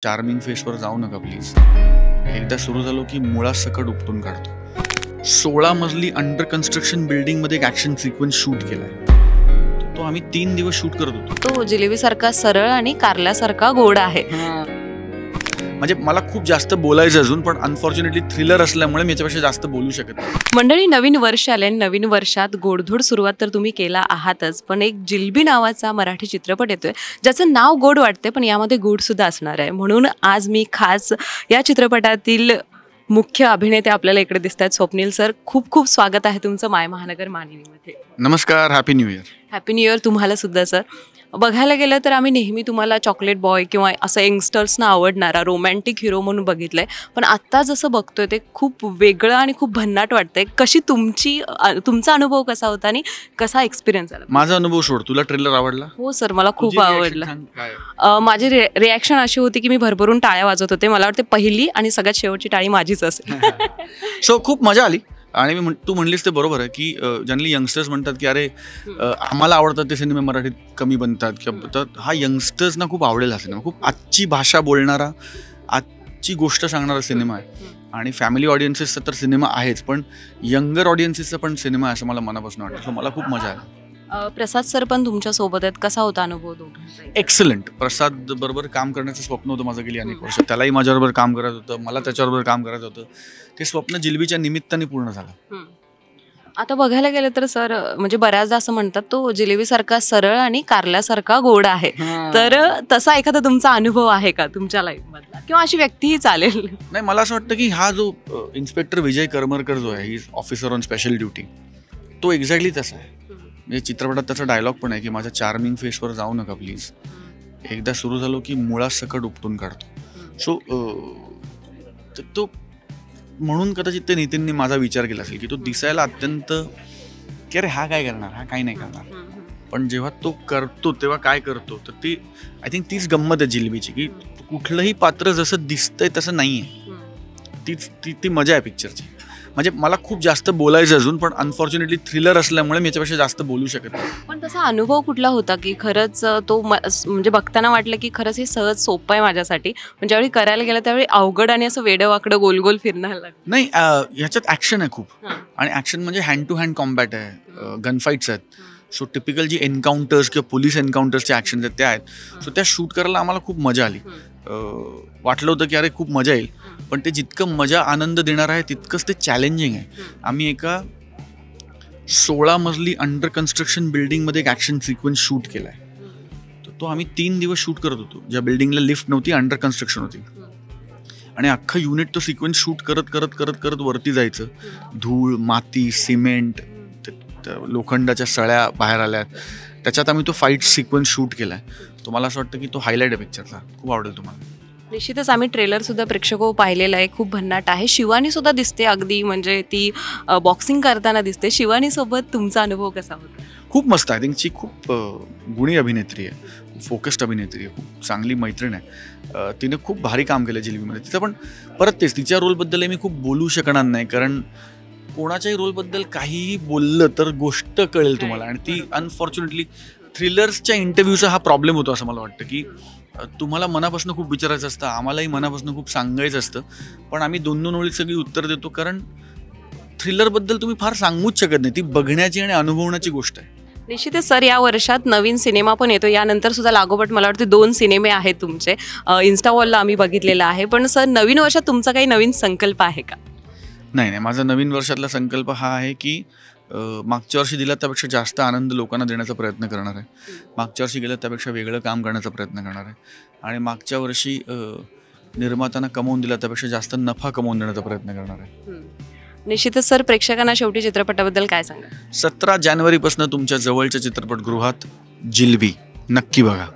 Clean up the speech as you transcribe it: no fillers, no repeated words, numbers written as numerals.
Charming फेसवर जाऊ नका please. एकदा सुरू झालो की मुळासकट उपटून काढतो. 16 मजली अंडर कन्स्ट्रक्शन बिल्डिंग मध्ये एक ऍक्शन सिक्वेन्स शूट केलाय. तो आम्ही 3 दिवस शूट करत होतो. तो जिलेबी सारखा सरळ आणि कारल्यासारखा गोड आहे. म्हणजे मला खूप जास्त बोलायचं अजून, पण अनफॉर्च्युनेटली थ्रिलर असल्यामुळे मी याच्यापेक्षा जास्त बोलू शकत नाही. मंडळी, नवीन वर्ष आले आणि नवीन वर्षात गोडधोड सुरुवात तर तुम्ही केला आहातच, पण एक जिलबी नावाचा मराठी चित्रपट येतोय ज्याचं नाव गोड वाटते पण यामध्ये गोड सुद्धा असणार आहे. म्हणून आज मी खास या चित्रपटातील मुख्य अभिनेते आपल्याला इकडे दिसत आहेत. स्वप्नील सर, खूप खूप स्वागत आहे तुमचं माय महानगर मानिनीमध्ये. नमस्कार, happy new year. Happy new year तुम्हाला सुद्धा सर. बघायला गेलं तर आम्ही नेहमी तुम्हाला चॉकलेट बॉय किंवा असं यंगस्टर्सना आवडणारा रोमॅन्टिक हिरो म्हणून बघितलंय, पण आत्ता जसं बघतोय ते खूप वेगळं आणि खूप भन्नाट वाटतंय. कशी तुमचा अनुभव कसा होता आणि कसा एक्सपिरियन्स आला? माझा अनुभव सोड, तुला ट्रेलर आवडला? हो सर, मला खूप आवडला. माझी रिॲक्शन अशी होती की मी भरभरून टाळ्या वाजवत होते. मला वाटते पहिली आणि सगळ्यात शेवटची टाळी माझीच असेल. सो खूप मजा आली. आणि तू म्हणलीस ते बरोबर आहे की जनरली यंगस्टर्स म्हणतात की अरे आम्हाला आवडतात ते सिनेमे मराठीत कमी बनतात किंवा, तर हा यंगस्टर्सना खूप आवडेल हा सिनेमा. खूप आजची भाषा बोलणारा, आजची गोष्ट सांगणारा सिनेमा आहे. आणि फॅमिली ऑडियन्सेसचा तर सिनेमा आहेच, पण यंगर ऑडियन्सेसचा पण सिनेमा आहे असं मला मनापासून वाटतं. सो मला खूप मजा आली. प्रसाद सर पण तुमच्या सोबत आहेत. कसा होता अनुभव दोघांचा? एक्सलंट. प्रसाद बरोबर काम करण्याचं स्वप्न होतं माझं गेली अनेक वर्ष. त्यालाही माझ्याबरोबर काम करायचं होतं, मला त्याच्याबरोबर काम करायचं होतं. ते स्वप्न जिलबीच्या निमित्ताने पूर्ण झालं. आता बघायला गेलं तर सर, म्हणजे बऱ्याचदा असं म्हणतात तो जिलेबी सारखा सरळ आणि कारल्यासारखा गोड आहे. तर तसा एखादा तुमचा अनुभव आहे का तुमच्या लाईफ मधला, किंवा अशी व्यक्तीही चालेल? नाही, मला असं वाटतं की हा जो इन्स्पेक्टर विजय करमरकर जो आहे, ही ऑफिसर ऑन स्पेशल ड्युटी, तो एक्झॅक्टली तसा आहे. म्हणजे चित्रपटात त्याचा डायलॉग पण आहे की माझ्या चार्मिंग फेसवर जाऊ नका प्लीज. एकदा सुरू झालो की मुळासकट उपटून काढतो. सो तो म्हणून कदाचित ते नितीनने माझा विचार केला असेल की तो दिसायला अत्यंत की अरे हा काय करणार, हा काही नाही करणार, पण जेव्हा तो करतो तेव्हा काय करतो, तर ती आय थिंक तीच गंमत आहे जिलबीची, की कुठलंही पात्र जसं दिसतंय तसं नाही आहे. ती मजा आहे पिक्चरची. म्हणजे मला खूप जास्त बोलायचं अजून, पण अनफॉर्च्युनेटली थ्रिलर असल्यामुळे मी याच्यापेक्षा जास्त बोलू शकत नाही. पण तसा अनुभव कुठला होता की खरंच तो म्हणजे बघताना वाटलं की खरंच हे सहज सोपं आहे माझ्यासाठी, पण ज्यावेळी करायला गेलं त्यावेळी अवघड आणि असं वेडं वाकडं गोल गोल फिरणं लागलं? नाही, ह्याच्यात ॲक्शन आहे खूप, आणि ॲक्शन म्हणजे हँड टू हँड कॉम्बॅट आहे, गनफाईट्स आहेत. सो टिपिकल जी एन्काउंटर्स किंवा पोलीस एन्काउंटर्सचे ॲक्शन आहेत त्या आहेत. सो त्या शूट करायला आम्हाला खूप मजा आली. वाटलं होतं की अरे खूप मजा येईल, पण ते जितकं मजा आनंद देणार आहे तितकंच ते चॅलेंजिंग आहे. आम्ही एका 16 मजली अंडर कन्स्ट्रक्शन बिल्डिंगमध्ये एक ॲक्शन सिक्वेन्स शूट केलाय. तो आम्ही 3 दिवस शूट करत होतो. ज्या बिल्डिंगला लिफ्ट नव्हती, अंडर कन्स्ट्रक्शन होती, आणि अख्खं युनिट तो सिक्वेन्स शूट करत करत करत करत वरती जायचं. धूळ, माती, सिमेंट, लोखंडाच्या सळ्या बाहेर आल्यात. त्याच्यात आम्ही तो फाईट सिक्वेन्स शूट केलाय. तो मला असं वाटतं की तो हायलाईट आहे पिक्चरचा. खूप आवडेल तुम्हाला. निश्चितच आम्ही ट्रेलर सुद्धा प्रेक्षक पाहिलेला आहे. खूप भन्नाट आहे. शिवानी सुद्धा दिसते, अगदी म्हणजे ती बॉक्सिंग करताना दिसते. शिवानी सोबत तुमचा अनुभव कसा होता? खूप मस्त. आय थिंक ची खूप गुणी अभिनेत्री आहे, फोकस्ड अभिनेत्री आहे, खूप चांगली मैत्रीण आहे. तिने खूप भारी काम केलं जिलबीमध्ये. तिचं पण परत तेच, तिच्या रोलबद्दल मी खूप बोलू शकणार नाही, कारण कोणाच्याही रोलबद्दल काहीही बोललं तर गोष्ट कळेल तुम्हाला, आणि ती अनफॉर्च्युनेटली थ्रिलर्सच्या इंटरव्ह्यूचा हा प्रॉब्लेम होतो असं मला वाटतं, की तुम्हाला मनापासून खूप विचारायचं असतं, आम्हालाही मनापासून खूप सांगायचं असतं, पण आम्ही 2-2 ओळीत सगळी उत्तर देतो, कारण थ्रिलरबद्दल तुम्ही फार सांगूच शकत नाही. ती बघण्याची आणि अनुभवण्याची गोष्ट आहे. निश्चितच सर, या वर्षात नवीन सिनेमा पण येतो. यानंतर सुद्धा लागोपाठ मला वाटतं 2 सिनेमे आहेत तुमचे. इन्स्टावॉलला आम्ही बघितलेला आहे. पण सर, नवीन वर्षात तुमचा काही नवीन संकल्प आहे का? नाही, माझा नवीन वर्षातला संकल्प हा आहे की मागच्या वर्षी दिला त्यापेक्षा जास्त आनंद लोकांना देण्याचा प्रयत्न करणार आहे. मागच्या वर्षी गेलं त्यापेक्षा वेगळं काम करण्याचा प्रयत्न करणार आहे. आणि मागच्या वर्षी निर्मात्यांना कमवून दिला त्यापेक्षा जास्त नफा कमवून देण्याचा प्रयत्न करणार आहे. निश्चितच सर, प्रेक्षकांना शेवटी चित्रपटाबद्दल काय सांगा? 17 जानेवारीपासून तुमच्या जवळच्या चित्रपटगृहात जिलबी नक्की बघा.